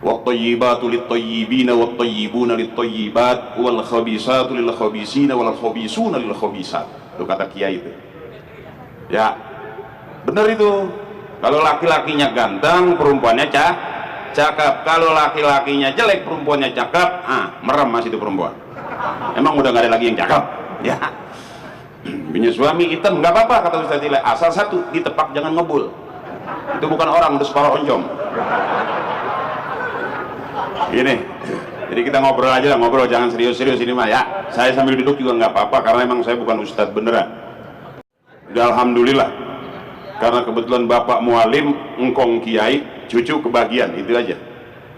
wat-thayyibatu lit-thayyibina wat-thayyibuna lit-thayyibat wal khabisatu lil khabisina wal khabisuna lil khabisat. Itu kata kiai itu. Ya, benar itu. Kalau laki-lakinya ganteng, perempuannya cakep. Kalau laki-lakinya jelek, perempuannya cakep, merem masih itu perempuan. Emang udah gak ada lagi yang cakep? Ya. Punya suami hitam nggak apa-apa kata Ustaz Ile, asal satu ditepak jangan ngebul. Itu bukan orang, udah separuh oncom. Gini, jadi kita ngobrol aja lah, ngobrol, jangan serius-serius ini mah ya. Saya sambil duduk juga nggak apa-apa karena emang saya bukan ustadz beneran. Udah alhamdulillah, karena kebetulan bapak mualim, engkong kiai, cucu kebagian, itu aja.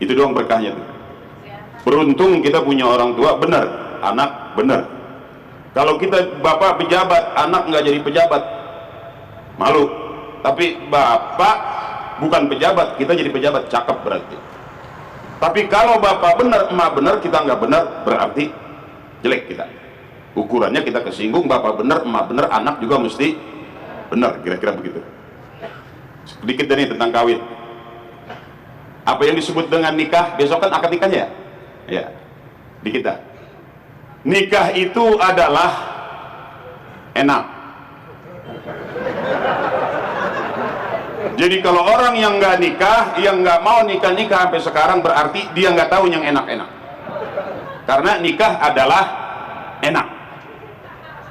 Itu doang berkahnya tuh. Beruntung kita punya orang tua bener, anak bener. Kalau kita bapak pejabat, anak nggak jadi pejabat, malu. Tapi bapak bukan pejabat, kita jadi pejabat, cakep berarti. Tapi kalau bapak benar, emak benar, kita nggak benar, berarti jelek kita. Ukurannya kita kesinggung, bapak benar, emak benar, anak juga mesti benar, kira-kira begitu. Sedikit dari tentang kawin. Apa yang disebut dengan nikah, besok kan akad nikahnya ya? Ya, di kita. Nikah itu adalah enak. Jadi kalau orang yang nggak nikah, yang nggak mau nikah sampai sekarang, berarti dia nggak tahu yang enak-enak. Karena nikah adalah enak.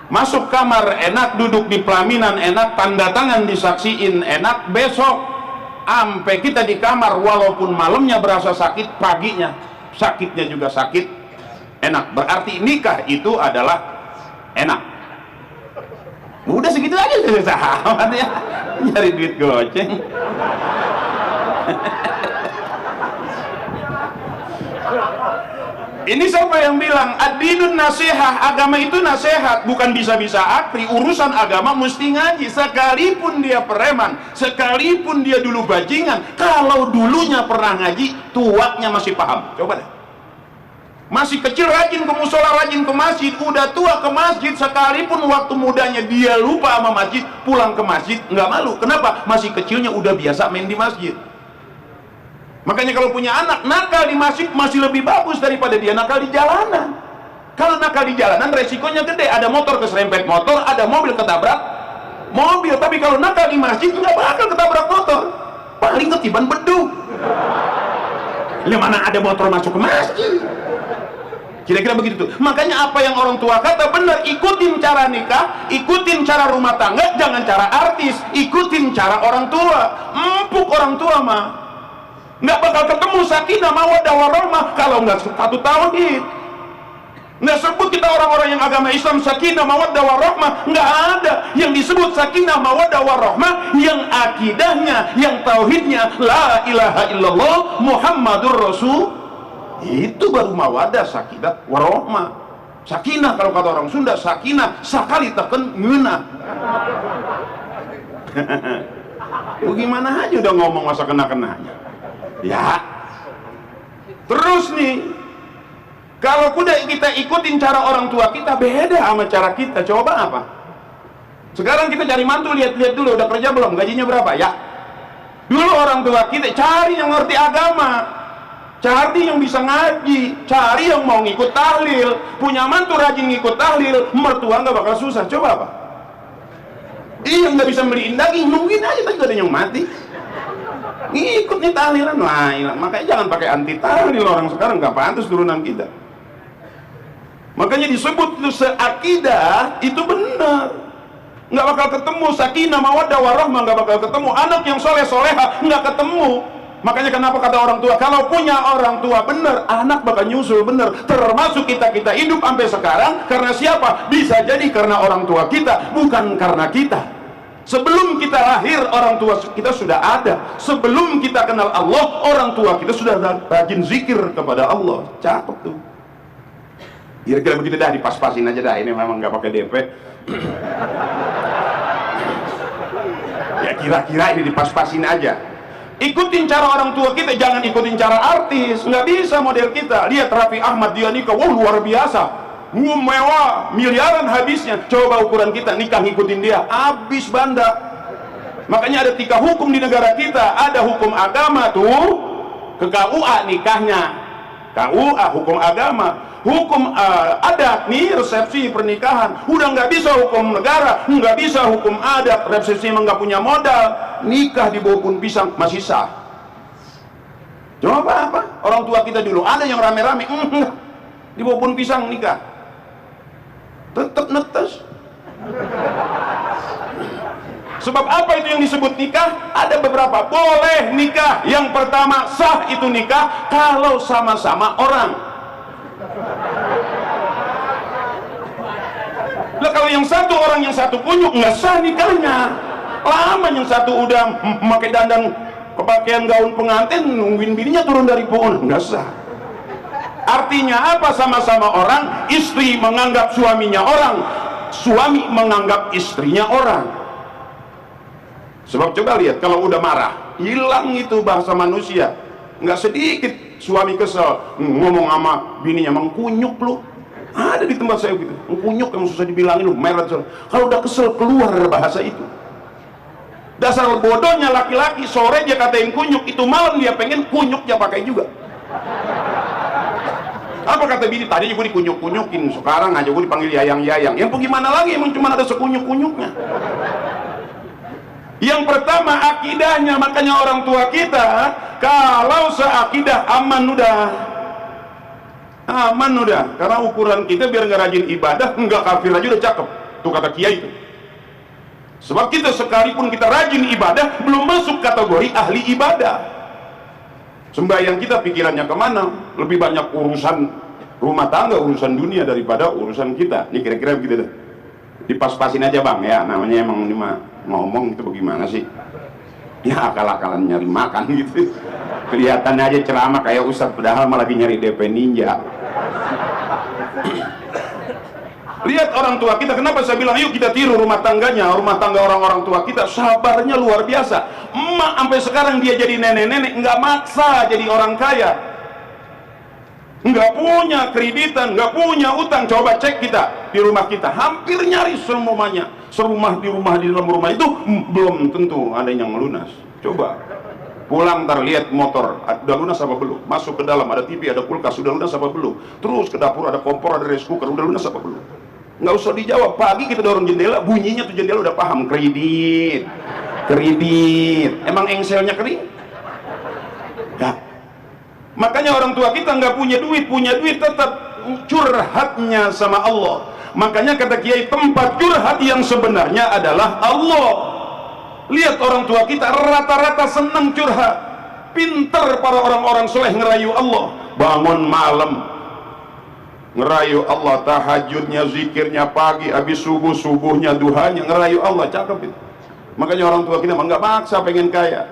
Masuk kamar enak, duduk di pelaminan enak, tanda tangan disaksiin enak, besok sampai kita di kamar walaupun malamnya berasa sakit, paginya sakitnya juga sakit, enak. Berarti nikah itu adalah enak. Udah segitu aja susah amat ya, nyari duit goceng. Ini siapa yang bilang ad-dinun nasihat, agama itu nasihat, bukan bisa-bisa akri. Urusan agama mesti ngaji, sekalipun dia preman, sekalipun dia dulu bajingan, kalau dulunya pernah ngaji, tuanya masih paham. Coba deh, masih kecil rajin ke musola, rajin ke masjid, udah tua ke masjid, sekalipun waktu mudanya dia lupa sama masjid, pulang ke masjid nggak malu. Kenapa? Masih kecilnya udah biasa main di masjid. Makanya kalau punya anak nakal di masjid masih lebih bagus daripada dia nakal di jalanan. Kalau nakal di jalanan resikonya gede, ada motor keserempet motor, ada mobil ketabrak mobil. Tapi kalau nakal di masjid nggak bakal ketabrak motor, paling ketiban beduk. Mana ada motor masuk ke masjid? Kira-kira begitu tuh. Makanya apa yang orang tua kata benar, ikutin cara nikah, ikutin cara rumah tangga, jangan cara artis, ikutin cara orang tua. Empuk orang tua mah nggak bakal ketemu sakinah mawaddah warahmah kalau nggak satu tauhid. Nggak sebut kita orang-orang yang agama Islam sakinah mawaddah warahmah, nggak ada yang disebut sakinah mawaddah warahmah yang akidahnya, yang tauhidnya la ilaha illallah Muhammadur Rasul. Itu baru mawaddah sakinah warahmah. Sakinah kalau kata orang Sunda, sakinah sakali teken ngeunah. Gimana aja udah ngomong masa kena-kenanya. Ya, terus nih, kalau udah kita ikutin cara orang tua kita, beda sama cara kita. Coba apa? Sekarang kita cari mantu, lihat-lihat dulu udah kerja belum, gajinya berapa ya. Dulu orang tua kita cari yang ngerti agama, cari yang bisa ngaji, cari yang mau ngikut tahlil. Punya mantu rajin ngikut tahlil, mertua nggak bakal susah. Coba apa? Iya, nggak bisa beliin daging, nungguin aja tadi ada yang mati. Ngikut nih tahlilan, makanya jangan pakai anti tahlil orang sekarang, gak pantas turunan kita. Makanya disebut itu seakidah, itu benar. Nggak bakal ketemu sakinah mawaddah warahmah, nggak bakal ketemu anak yang soleh soleha, nggak ketemu. Makanya kenapa kata orang tua, kalau punya orang tua benar, anak bakal nyusul benar. Termasuk kita hidup sampai sekarang karena siapa? Bisa jadi karena orang tua kita, bukan karena kita. Sebelum kita lahir orang tua kita sudah ada. Sebelum kita kenal Allah, orang tua kita sudah rajin zikir kepada Allah. Cakep tuh. Kira-kira begitu dah, dipas-pasin aja dah. Ini memang nggak pakai DP. Ya kira-kira ini dipas-pasin aja. Ikutin cara orang tua kita, jangan ikutin cara artis. Nggak bisa model kita. Lihat Raffi Ahmad, dia nikah, wah luar biasa, mewah, miliaran habisnya. Coba ukuran kita, nikah ngikutin dia, habis banda. Makanya ada 3 hukum di negara kita. Ada hukum agama tuh, ke KUA nikahnya. KUA hukum agama, hukum adat nih resepsi pernikahan. Udah nggak bisa hukum negara, nggak bisa hukum adat, resepsi emang nggak punya modal, nikah di bawah pohon pisang masih sah. Coba apa? Orang tua kita dulu ada yang rame-rame, di bawah pohon pisang nikah, tetap netes. Sebab apa itu yang disebut nikah? Ada beberapa. Boleh nikah. Yang pertama, sah itu nikah kalau sama-sama orang. Lah kalau yang satu orang, yang satu kunyuk, nggak sah nikahnya. Lama yang satu udah memakai dandan pakaian gaun pengantin, nungguin bininya turun dari pohon, nggak sah. Artinya apa? Sama-sama orang, istri menganggap suaminya orang, suami menganggap istrinya orang. Sebab coba lihat, kalau udah marah, hilang itu bahasa manusia. Nggak sedikit suami kesel, ngomong sama bininya, mengkunyuk lu. Ada di tempat saya gitu, mengkunyuk yang susah dibilangin lu, meret. Kalau udah kesel, keluar bahasa itu. Dasar bodohnya laki-laki, sore dia katain kunyuk, itu malam dia pengen kunyuk dia pakai juga. Apa kata bini? Tadi gue dikunyuk-kunyukin, sekarang aja gue dipanggil yayang-yayang. Yang gimana lagi, emang cuma ada sekunyuk-kunyuknya. Yang pertama akidahnya, makanya orang tua kita kalau seakidah aman udah, karena ukuran kita biar nggak rajin ibadah, nggak kafir aja udah cakep, tuh kata kiai itu. Sebab kita sekalipun kita rajin ibadah belum masuk kategori ahli ibadah. Sembahyang kita pikirannya kemana? Lebih banyak urusan rumah tangga, urusan dunia daripada urusan kita. Ini kira-kira begitu deh. Dipas-pasin aja bang ya, namanya emang ini mah ngomong itu bagaimana sih ya, akal-akalan nyari makan gitu, kelihatannya aja ceramah kayak ustadz padahal malah lagi nyari DP ninja. Lihat orang tua kita, kenapa saya bilang yuk kita tiru rumah tangganya, rumah tangga orang-orang tua kita, sabarnya luar biasa. Emak sampai sekarang dia jadi nenek-nenek nggak maksa jadi orang kaya, nggak punya kreditan, nggak punya utang. Coba cek kita di rumah kita, hampir nyaris semuanya, serumah di dalam rumah itu belum tentu ada yang melunas. Coba pulang ntar lihat motor udah lunas apa belum, masuk ke dalam ada TV, ada kulkas, sudah lunas apa belum, terus ke dapur ada kompor, ada rice cooker, udah lunas apa belum. Nggak usah dijawab, pagi kita dorong jendela, bunyinya tuh jendela udah paham, kredit. Emang engselnya kering? Ya. Makanya orang tua kita nggak punya duit tetap curhatnya sama Allah. Makanya kata kiai, tempat curhat yang sebenarnya adalah Allah. Lihat orang tua kita rata-rata senang curhat, pinter para orang-orang soleh ngerayu Allah. Bangun malam ngerayu Allah, tahajudnya, zikirnya pagi, habis subuhnya, duhanya ngerayu Allah, cakep itu. Makanya orang tua kita nggak maksa pengen kaya.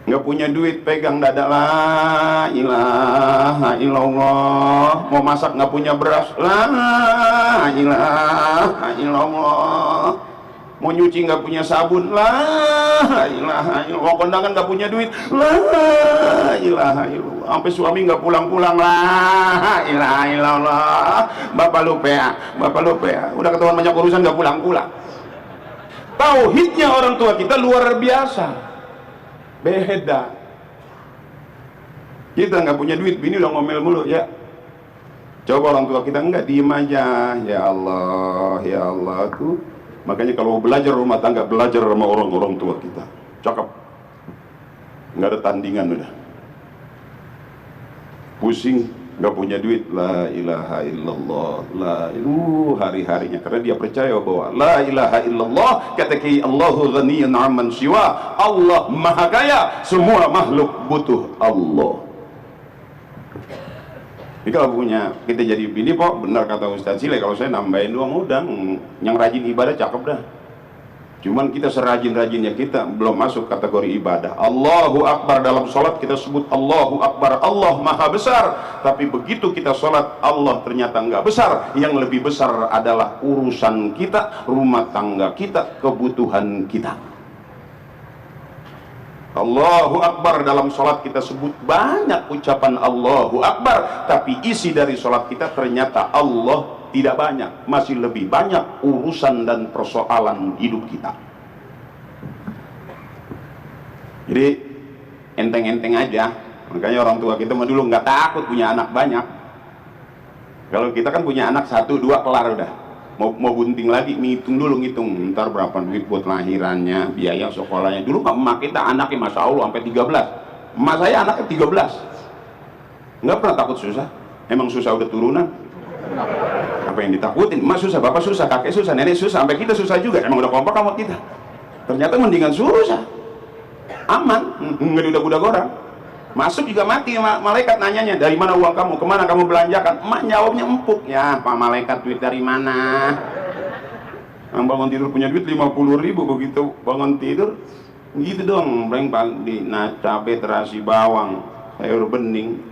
Nggak punya duit pegang dada, la ilaha illallah. Mau masak nggak punya beras, la ilaha illallah. Mau nyuci nggak punya sabun, la ilaha illallah. Mau kondangan nggak punya duit, la ilaha illallah. Sampai suami nggak pulang-pulang, la ilaha illallah. Bapak lupa ya, udah ketahuan banyak urusan nggak pulang-pulang. Tauhidnya orang tua kita luar biasa, beda. Kita nggak punya duit, bini udah ngomel mulu ya. Coba orang tua kita enggak, diem aja, ya Allah tuh. Makanya kalau belajar rumah tangga, belajar sama orang-orang tua kita, cakep, nggak ada tandingan udah. Pusing, nggak punya duit, la ilaha illallah, hari-harinya karena dia percaya bahwa la ilaha illallah, kata Ki Allahu ghaniyun 'amman siwa, Allah maha kaya, semua makhluk butuh Allah. Jadi kalau punya kita jadi bini, kok benar kata Ustaz Sile, kalau saya nambahin doang udah, yang rajin ibadah cakep dah. Cuman kita serajin-rajinnya kita belum masuk kategori ibadah. Allahu Akbar dalam sholat kita sebut Allahu Akbar, Allah maha besar. Tapi begitu kita sholat, Allah ternyata nggak besar. Yang lebih besar adalah urusan kita, rumah tangga kita, kebutuhan kita. Allahu Akbar dalam sholat kita sebut banyak ucapan Allahu Akbar, tapi isi dari sholat kita ternyata Allah tidak banyak, masih lebih banyak urusan dan persoalan hidup kita. Jadi enteng-enteng aja. Makanya orang tua kita mah dulu nggak takut punya anak banyak. Kalau kita kan punya anak 1, 2 kelar udah. Mau bunting lagi, ngitung dulu, ngitung ntar berapa duit buat lahirannya, biaya sekolahnya. Dulu emak kita anaknya masya Allah sampai 13. Emak saya anaknya 13. Nggak pernah takut susah. Emang susah udah turunan. Apa yang ditakutin? Emak susah, bapak susah, kakek susah, nenek susah, sampai kita susah juga. Emang udah kompak sama kita. Ternyata mendingan susah. Aman, nggak diudak-udak orang. Masuk juga mati, malaikat nanyanya, dari mana uang kamu, kemana kamu belanjakan? Emak jawabnya empuk, ya Pak Malaikat duit dari mana? Yang bangun tidur punya duit 50.000, begitu bangun tidur gitu dong, breng pagi, nah cabai terasi bawang, sayur bening.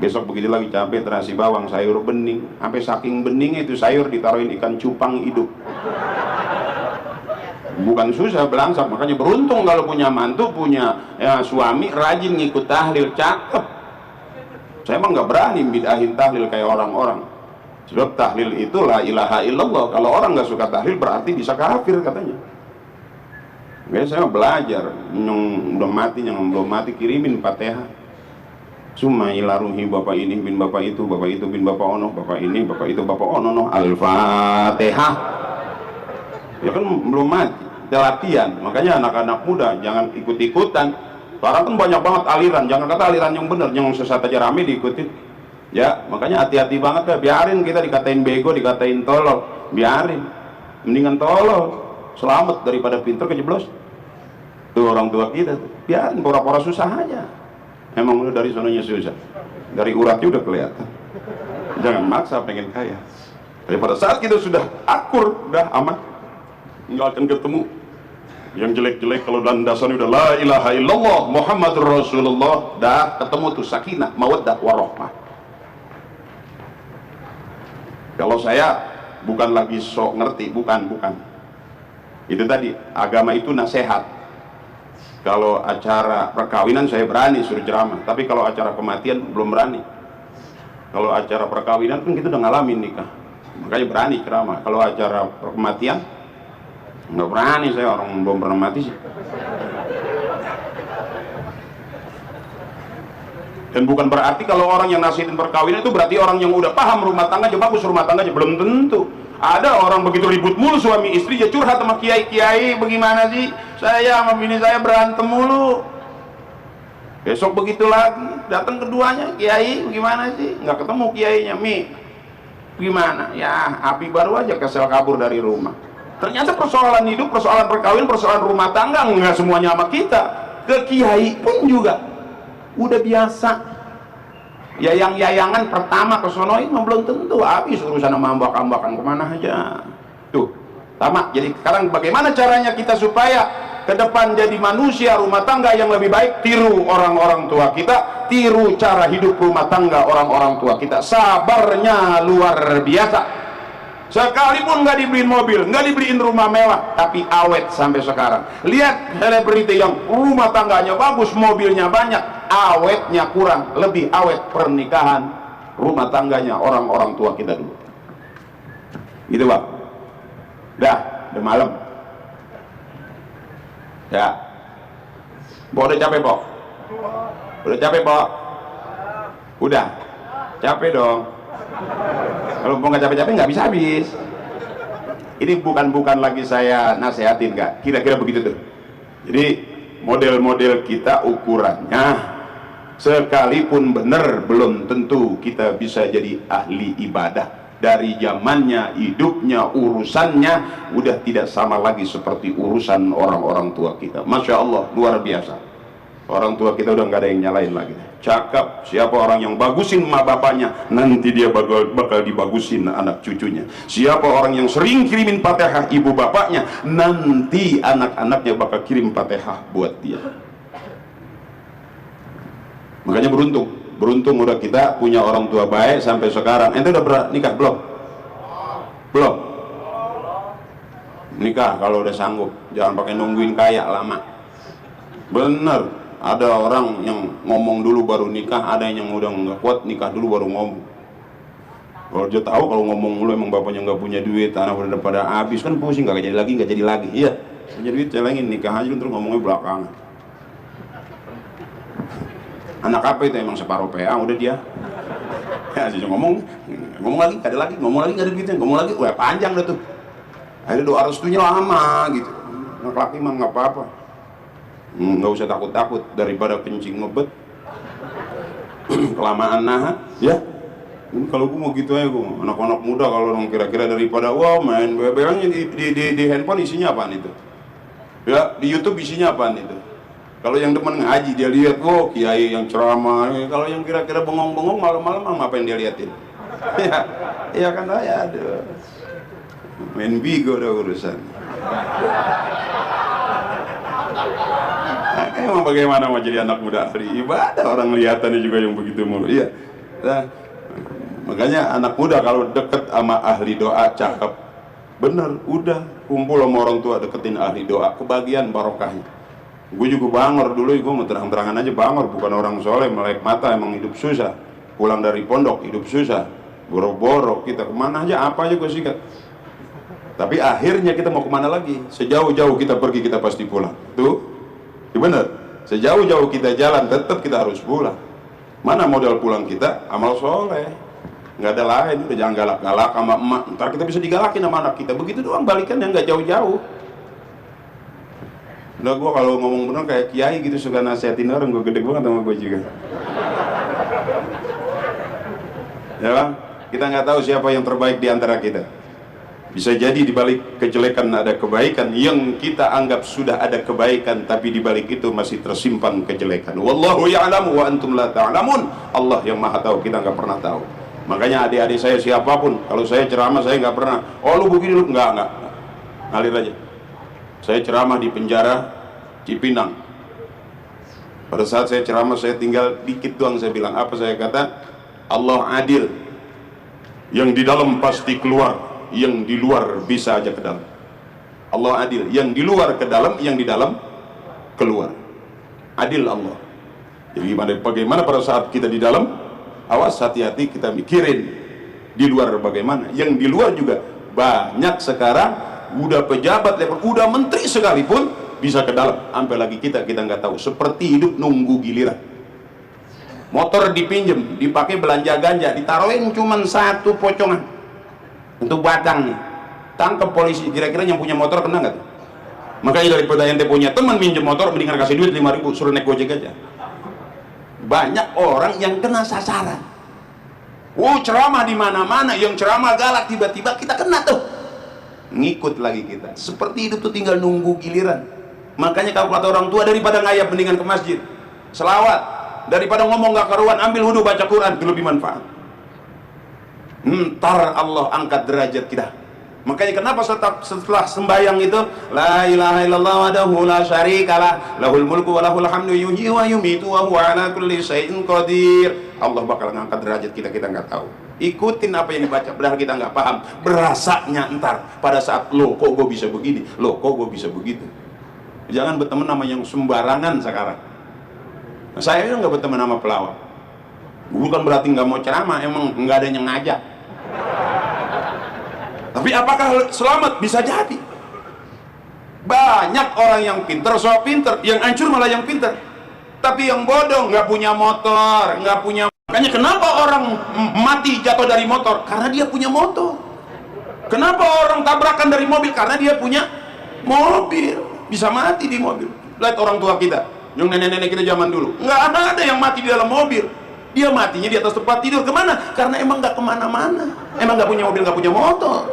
Besok begitu lagi cabai terasi bawang, sayur bening. Sampai saking beningnya itu sayur ditaruhin ikan cupang hidup. Bukan susah belangsak, makanya beruntung kalau punya mantu, punya suami rajin ngikut tahlil, cakep. Saya emang nggak berani bidahin tahlil kayak orang-orang. Sebab tahlil itu la ilaha illallah. Kalau orang nggak suka tahlil berarti bisa kafir katanya. Biasanya saya belajar, yang udah mati, yang belum mati kirimin Fatihah. Summa ila ruhi bapak ini bin bapak itu bin bapak ono, bapak ini bapak itu bapak ono, al-Fatihah. Ya kan belum mati. Latihan, makanya anak-anak muda jangan ikut-ikutan. Sekarang kan banyak banget aliran, jangan kata aliran yang benar, yang sesat aja rame diikutin. Ya, makanya hati-hati banget ya, biarin kita dikatain bego, dikatain tolol, biarin. Mendingan tolol, selamat daripada pinter kejeblos. Tuh orang tua kita, biarin pura-pura susah aja. Emang udah dari sononya susah, dari uratnya udah kelihatan. Jangan maksa pengen kaya. Daripada saat kita sudah akur, udah aman, nggak akan ketemu yang jelek-jelek. Kalau landasannya udah la ilaha illallah Muhammadur Rasulullah, dah ketemu tuh sakinah, mawaddah, warahmah. Kalau saya bukan lagi sok ngerti, bukan. Itu tadi, agama itu nasihat. Kalau acara perkawinan saya berani suruh ceramah, tapi kalau acara kematian belum berani. Kalau acara perkawinan kan kita udah ngalamin nikah, makanya berani ceramah. Kalau acara kematian nggak berani, saya orang belum pernah mati sih. Dan bukan berarti kalau orang yang nasihatin perkawinan itu berarti orang yang udah paham rumah tangga aja bagus, rumah tangga aja belum tentu. Ada orang begitu ribut mulu suami istri, dia curhat sama kiai, bagaimana sih saya sama bini saya berantem mulu. Besok begitu lagi, datang keduanya, kiai bagaimana sih, nggak ketemu kiainya, gimana ya, api baru aja kesel kabur dari rumah. Ternyata persoalan hidup, persoalan perkawinan, persoalan rumah tangga nggak semuanya sama kita. Ke kiai pun juga udah biasa. Yayang-yayangan pertama ke sonoin belum tentu habis urusan sama ambak-ambakan kemana aja. Tuh, sama. Jadi sekarang bagaimana caranya kita supaya ke depan jadi manusia rumah tangga yang lebih baik? Tiru orang-orang tua kita, tiru cara hidup rumah tangga orang-orang tua kita. Sabarnya luar biasa. Sekalipun nggak dibeliin mobil, nggak dibeliin rumah mewah, tapi awet sampai sekarang. Lihat selebriti yang rumah tangganya bagus, mobilnya banyak, awetnya kurang. Lebih awet pernikahan rumah tangganya orang-orang tua kita dulu. Gitu Pak. Udah malam. Ya. Udah capek Pak? Udah capek Pak? Udah. Capek dong. Kalau mau nggak capek-capek nggak bisa habis. Ini bukan lagi saya nasehatin, nggak, kira-kira begitu tuh. Jadi model-model kita ukurannya, sekalipun benar belum tentu kita bisa jadi ahli ibadah. Dari zamannya, hidupnya, urusannya udah tidak sama lagi seperti urusan orang-orang tua kita. Masya Allah, luar biasa. Orang tua kita udah nggak ada yang nyalain lagi. Cakep, siapa orang yang bagusin emak bapaknya, nanti dia bakal dibagusin anak cucunya. Siapa orang yang sering kirimin Fatihah ibu bapaknya, nanti anak-anaknya bakal kirim Fatihah buat dia. Makanya beruntung udah kita punya orang tua baik sampai sekarang. Ente udah nikah belum? Belum? Nikah kalau udah sanggup, jangan pakai nungguin kaya lama. Bener. Ada orang yang ngomong dulu baru nikah, ada yang udah nggak kuat nikah dulu baru ngomong. Kalau dia tahu kalau ngomong dulu emang bapaknya nggak punya duit, tanah udah pada habis, kan pusing, nggak jadi lagi. Iya, punya duit celengin nikah aja terus ngomongnya belakangan. Anak apa itu? Emang separuh PA udah dia. Ya, saya ngomong lagi, nggak ada lagi, ngomong lagi nggak ada duitnya, ngomong lagi, wah panjang dah tuh. Akhirnya doa restunya lama gitu. Anak laki mah nggak apa-apa, nggak usah takut-takut daripada kencing ngebet kelamaan nahan ya. Kalau gue mau gitu aja, gue anak-anak muda kalau dong kira-kira daripada wow main bebelnya di handphone isinya apaan itu ya, di YouTube isinya apaan itu. Kalau yang demen ngaji dia lihat, wow kiai yang ceramah. Kalau yang kira-kira bengong-bengong malam-malam ngapain dia liatin? Ya kan, ya aduh, main bigo udah urusan. Emang bagaimana mau jadi anak muda ahli ibadah, orang lihatannya juga yang begitu mulu. Iya. Nah, makanya anak muda kalau deket sama ahli doa cakep, bener, udah kumpul sama orang tua deketin ahli doa, kebagian barokahnya. Gue juga bangor dulu, gue mau terang-terangan aja bangor, bukan orang soleh, melek mata, emang hidup susah. Pulang dari pondok hidup susah, boro-boro kita kemana aja, apa aja gue sikat. Tapi akhirnya kita mau kemana lagi? Sejauh-jauh kita pergi kita pasti pulang. Tuh, ya bener. Sejauh-jauh kita jalan tetap kita harus pulang. Mana modal pulang kita? Amal soleh. Nggak ada lain, udah jangan galak-galak sama emak, ntar kita bisa digalakin sama anak kita, begitu doang balikan yang nggak jauh-jauh. Udah, gue kalau ngomong bener kayak kiai gitu, suka nasihatin orang, gue gede banget sama gue juga. Ya bang, kita nggak tahu siapa yang terbaik di antara kita. Bisa jadi di balik kejelekan ada kebaikan, yang kita anggap sudah ada kebaikan, tapi di balik itu masih tersimpan kejelekan. Wallahu ya'lamu wa antum la ta'lamun. Allah yang maha tahu, kita nggak pernah tahu. Makanya adik-adik saya siapapun, kalau saya ceramah saya nggak pernah, oh lu begini lu, nggak, ngalir aja. Saya ceramah di penjara Cipinang. Pada saat saya ceramah saya tinggal dikit doang, saya bilang apa, saya kata Allah adil, yang di dalam pasti keluar, yang di luar bisa aja ke dalam. Allah adil, yang di luar ke dalam, yang di dalam keluar. Adil Allah. Jadi bagaimana pada saat kita di dalam, awas hati-hati kita mikirin di luar bagaimana. Yang di luar juga banyak sekarang, udah pejabat level, udah menteri sekalipun bisa ke dalam. Sampai lagi kita nggak tahu. Seperti hidup nunggu giliran. Motor dipinjem, dipakai belanja ganja, ditaruhin cuman satu pocongan untuk batang nih. Tangkap polisi, kira-kira yang punya motor kena nggak tuh? Makanya daripada ente punya teman minjem motor, mendingan kasih duit 5.000 suruh naik gojek aja. Banyak orang yang kena sasaran. Ceramah di mana-mana, yang ceramah galak, tiba-tiba kita kena tuh. Ngikut lagi kita. Seperti hidup tuh tinggal nunggu giliran. Makanya kalau kata orang tua, daripada ngayap mendingan ke masjid, selawat. Daripada ngomong gak karuan, ambil wudhu baca Quran, itu lebih manfaat. Ntar Allah angkat derajat kita. Makanya kenapa setelah sembahyang itu la ilaha illallah wahdahu la syarikalah lahul mulku wa lahul hamdu yuhyi wa yumitu wa huwa ala kulli syai'in qadir. Allah bakal ngangkat derajat kita, kita nggak tahu. Ikutin apa yang dibaca, padahal kita nggak paham. Berasanya entar pada saat lo kok gue bisa begini, lo kok gue bisa begitu. Jangan berteman sama yang sembarangan sekarang. Nah, saya nggak berteman sama pelawak. Bukan berarti nggak mau ceramah, emang nggak ada yang ngajak. Tapi apakah selamat? Bisa jadi. Banyak orang yang pinter, so pinter, yang hancur malah yang pinter. Tapi yang bodoh nggak punya motor, nggak punya. Makanya kenapa orang mati jatuh dari motor? Karena dia punya motor. Kenapa orang tabrakan dari mobil? Karena dia punya mobil. Bisa mati di mobil. Lihat orang tua kita, yang nenek-nenek kita zaman dulu, nggak ada yang mati di dalam mobil. Dia matinya di atas tempat tidur. Kemana? Karena emang nggak kemana-mana. Emang nggak punya mobil, nggak punya motor.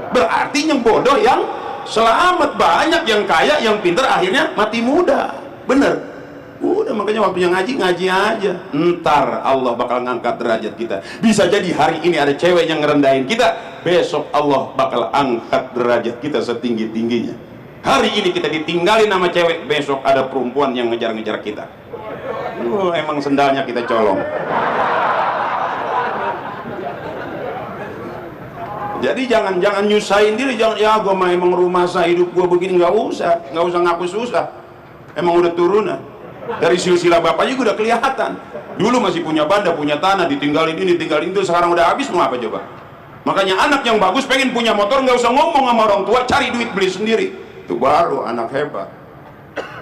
Berarti yang bodoh yang selamat. Banyak yang kaya, yang pintar akhirnya mati muda. Bener? Udah, makanya waktu yang ngaji aja. Ntar Allah bakal ngangkat derajat kita. Bisa jadi hari ini ada cewek yang ngerendahin kita, besok Allah bakal angkat derajat kita setinggi-tingginya. Hari ini kita ditinggalin sama cewek, besok ada perempuan yang ngejar-ngejar kita. Emang sendalnya kita colong. Jadi jangan nyusahin diri, jangan ya gue mah emang rumah saya hidup gue begini, nggak usah ngaku susah. Emang udah turunan dari silsilah bapak juga udah kelihatan. Dulu masih punya banda, punya tanah, ditinggalin ini, tinggalin itu, sekarang udah habis, mau apa coba? Makanya anak yang bagus pengen punya motor, nggak usah ngomong sama orang tua, cari duit beli sendiri. Itu baru anak hebat.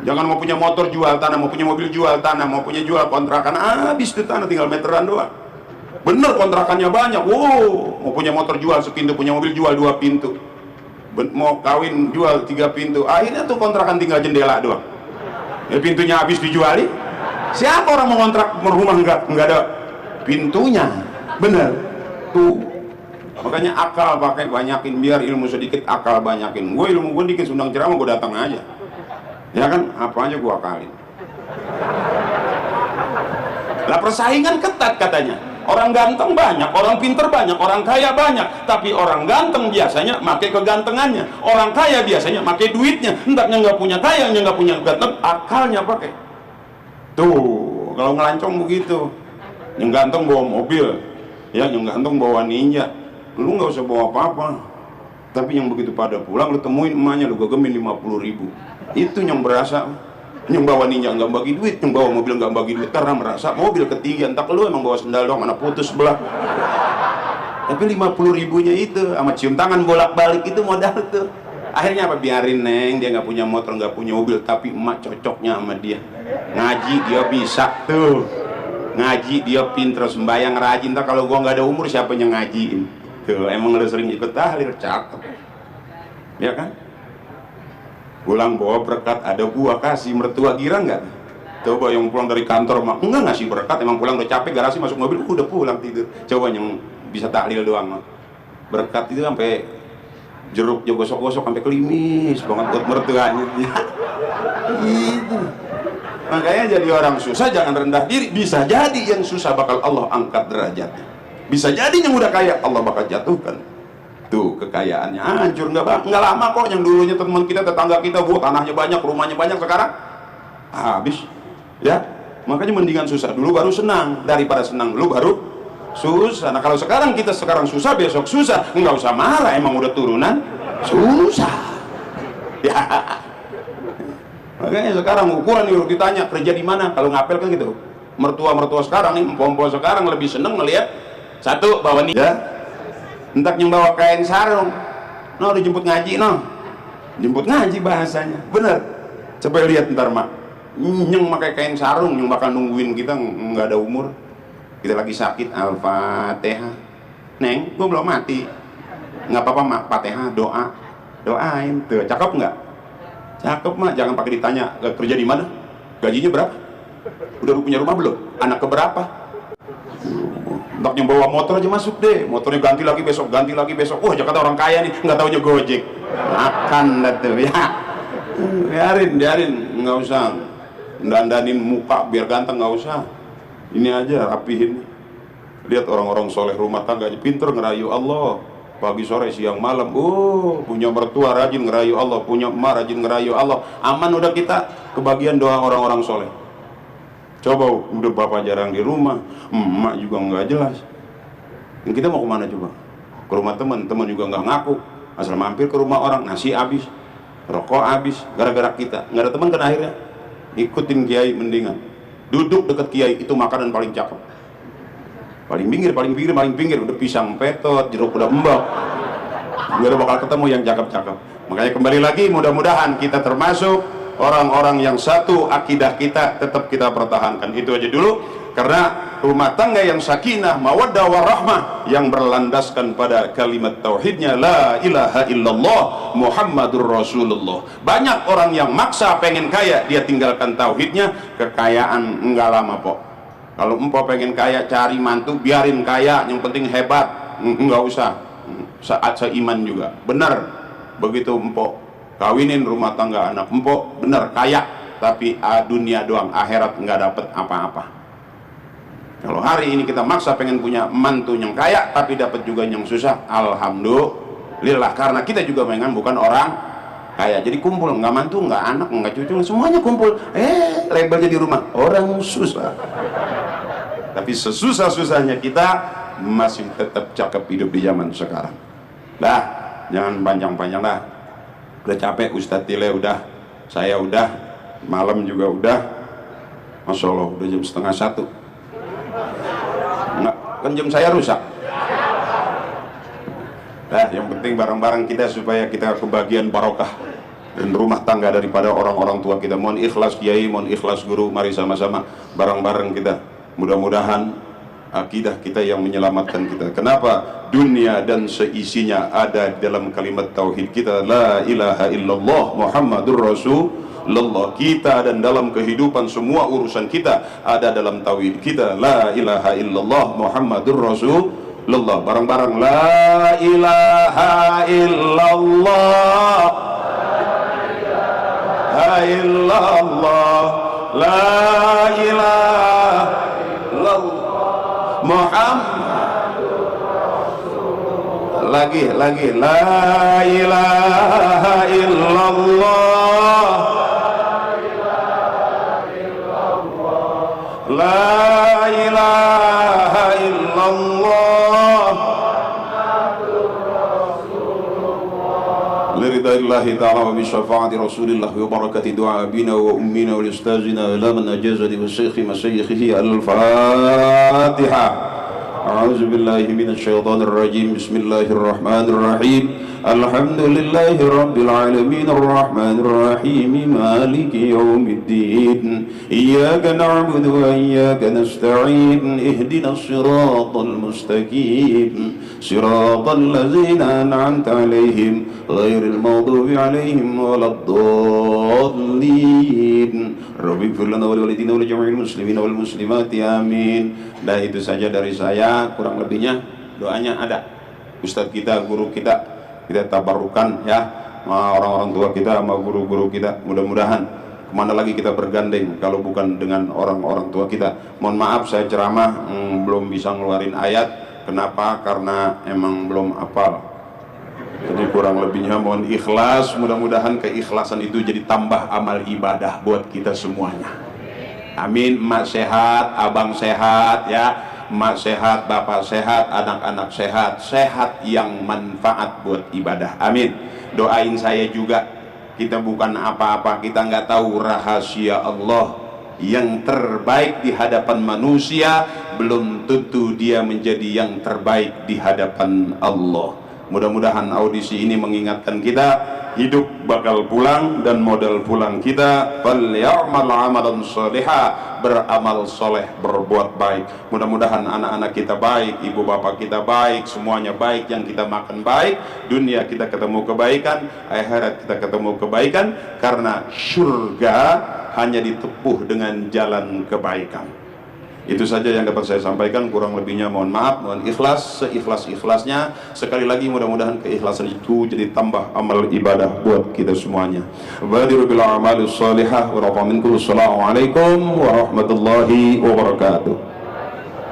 Jangan mau punya motor jual tanah, mau punya mobil jual tanah, mau punya jual kontrakan, habis itu tanah tinggal meteran doang. Bener kontrakannya banyak. Wow, mau punya motor jual sepintu, punya mobil jual 2 pintu. Mau kawin jual 3 pintu. Akhirnya tuh kontrakan tinggal jendela doang. Ya pintunya habis dijuali. Siapa orang mau kontrak rumah enggak ada pintunya. Bener. Tuh. Makanya akal pakai banyakin, biar ilmu sedikit akal banyakin. Gue ilmu gue dikit, undang ceramah gue datang aja. Ya kan, apa aja gue akalin. Lah persaingan ketat katanya. Orang ganteng banyak, orang pinter banyak, orang kaya banyak. Tapi orang ganteng biasanya pakai kegantengannya, orang kaya biasanya pakai duitnya. Entahnya nggak punya kaya, nggak punya ganteng, akalnya pakai. Tuh, kalau ngelancong begitu. Yang ganteng bawa mobil, ya, yang ganteng bawa ninja. Lu nggak usah bawa apa-apa. Tapi yang begitu pada pulang, lu temuin emaknya, lu gegemin 50.000. Itu yang berasa. Yang bawa ninja nggak bagi duit, yang bawa mobil nggak bagi duit karena merasa mobil ketiga. Entah lu emang bawa sendal doang, mana putus sebelah. Tapi 50.000-nya itu sama cium tangan bolak-balik itu modal tuh. Akhirnya apa? Biarin neng, dia nggak punya motor, nggak punya mobil, tapi emak cocoknya sama dia. Ngaji dia bisa tuh, ngaji dia pinter, sembayang rajin. Entah kalau gua nggak ada umur siapa yang ngajiin? Tuh emang lu sering ikut tahlil, cakep, ya kan? Pulang bawa berkat, ada gua kasih. Mertua girang nggak? Coba yang pulang dari kantor mah enggak ngasih berkat, emang pulang udah capek garasi masuk mobil udah pulang tidur. Coba yang bisa tahlil doang berkat itu sampai jeruk juga gosok-gosok sampai kelimis banget buat mertuanya. Itu makanya jadi orang susah jangan rendah diri. Bisa jadi yang susah bakal Allah angkat derajatnya, bisa jadi yang udah kaya Allah bakal jatuhkan tuh kekayaannya, hancur. Nggak lama kok. Yang dulunya teman kita, tetangga kita, tanahnya banyak, rumahnya banyak, sekarang habis ya. Makanya mendingan susah dulu baru senang, daripada senang dulu baru susah. Nah kalau sekarang kita sekarang susah, besok susah, nggak usah marah, emang udah turunan susah ya. Makanya sekarang ukuran yuk ditanya kerja di mana, kalau ngapel kan gitu. Mertua sekarang nih, empom-empom sekarang lebih seneng ngelihat satu bawa nih ya, entah yang bawa kain sarung, no dijemput ngaji, no jemput ngaji bahasanya, bener. Coba lihat ntar mak, yang pakai kain sarung, yang bakal nungguin kita nggak ada umur, kita lagi sakit, Al-Fatihah, neng, gue belum mati, nggak apa-apa mak, Fatihah, doain, tuh, cakep nggak? Cakep mak, jangan pakai ditanya kerja di mana, gajinya berapa, udah punya rumah belum, anak keberapa? Entah yang bawa motor aja masuk deh, motornya ganti lagi besok, wah Jakarta orang kaya nih, nggak taunya Gojek, makan dah tuh ya. Biarin, nggak usah dandanin muka biar ganteng, nggak usah. Ini aja rapihin. Lihat orang-orang soleh rumah tangganya pinter ngerayu Allah, pagi sore siang malam. Punya mertua rajin ngerayu Allah, punya emak rajin ngerayu Allah. Aman udah kita, kebagian doa orang-orang soleh. Coba udah bapak jarang di rumah, emak juga nggak jelas. Kita mau kemana coba? Ke rumah teman juga nggak ngaku. Asal mampir ke rumah orang, nasi habis, rokok habis, gara-gara kita. Nggak ada teman kan akhirnya. Ikutin kiai mendingan. Duduk dekat kiai, itu makanan paling cakep. Paling pinggir, udah pisang petot, jeruk udah embak. Nggak ada bakal ketemu yang cakep-cakep. Makanya kembali lagi, mudah-mudahan kita termasuk orang-orang yang satu akidah kita tetap kita pertahankan. Itu aja dulu, karena rumah tangga yang sakinah, mawaddah warahmah, yang berlandaskan pada kalimat tauhidnya la ilaha illallah Muhammadur Rasulullah. Banyak orang yang maksa pengen kaya, dia tinggalkan tauhidnya, kekayaan enggak lama kok. Kalau empok pengen kaya, cari mantu, biarin kaya, yang penting hebat, enggak usah saat seiman juga. Benar begitu empok kawinin rumah tangga anak empok, bener kaya, tapi dunia doang, akhirat nggak dapet apa-apa. Kalau hari ini kita maksa pengen punya mantu yang kaya tapi dapat juga yang susah, alhamdulillah, karena kita juga memang bukan orang kaya. Jadi kumpul, nggak mantu, nggak anak, nggak cucu, semuanya kumpul, labelnya di rumah orang susah. Tapi sesusah-susahnya kita masih tetap cakep hidup di zaman sekarang. Dah, jangan panjang-panjang lah. Udah capek Ustadz Tile, udah, saya udah, malam juga udah, Masya Allah udah jam 12:30. Enggak, kan jam saya rusak. Nah, yang penting bareng-bareng kita supaya kita kebagian barokah. dan rumah tangga daripada orang-orang tua kita. Mohon ikhlas kiai, mohon ikhlas guru, mari sama-sama bareng-bareng kita, mudah-mudahan akidah kita yang menyelamatkan kita. Kenapa? Dunia dan seisinya ada di dalam kalimat tauhid kita, la ilaha illallah Muhammadur Rasulullah. Kita dan dalam kehidupan semua urusan kita ada dalam tauhid kita, la ilaha illallah Muhammadur Rasulullah. Bareng-bareng, la ilaha illallah, la illallah, la ilaha illallah Muhammad. Lagi, la ilaha illallah, la ilaha illallah liridaillahi ta'ala wa bisyafaati rasulillah wa barakati du'a abina wa ummina wa listazina ila man ajazati wa syekhi masyayikhihi al-Fatiha. أعوذ بالله من الشيطان الرجيم. بسم الله الرحمن الرحيم. الحمد لله رب العالمين الرحمن الرحيم مالك يوم الدين إياك نعبد وإياك نستعين اهدنا الصراط المستقيم صراط الذين أنعمت عليهم غير المغضوب عليهم ولا الضالين رب اغفر لنا ولوالدينا ولجميع المسلمين والمسلمات آمين. Dan itu saja dari saya, kurang lebihnya doanya ada. Ustadz kita, guru kita tabarukan ya, sama orang-orang tua kita, sama guru-guru kita. Mudah-mudahan kemana lagi kita bergandeng kalau bukan dengan orang-orang tua kita. Mohon maaf saya ceramah belum bisa ngeluarin ayat. Kenapa? Karena emang belum hafal. Jadi kurang lebihnya mohon ikhlas. Mudah-mudahan keikhlasan itu jadi tambah amal ibadah buat kita semuanya. Amin. Emak sehat, abang sehat ya, emak sehat, bapak sehat, anak-anak sehat, sehat yang manfaat buat ibadah. Amin. Doain saya juga. Kita bukan apa-apa, kita nggak tahu rahasia Allah yang terbaik di hadapan manusia, belum tentu dia menjadi yang terbaik di hadapan Allah. Mudah-mudahan audisi ini mengingatkan kita, hidup bakal pulang dan modal pulang kita falyamal amalan salihah, beramal soleh, berbuat baik. Mudah-mudahan anak-anak kita baik, ibu bapak kita baik, semuanya baik, yang kita makan baik, dunia kita ketemu kebaikan, akhirat kita ketemu kebaikan, karena surga hanya ditempuh dengan jalan kebaikan. Itu saja yang dapat saya sampaikan, kurang lebihnya mohon maaf, mohon ikhlas, seikhlas-ikhlasnya. Sekali lagi mudah-mudahan keikhlasan itu jadi tambah amal ibadah buat kita semuanya. Badiru bil a'malis salihah wa rafa minkum. Assalamualaikum warahmatullahi wabarakatuh.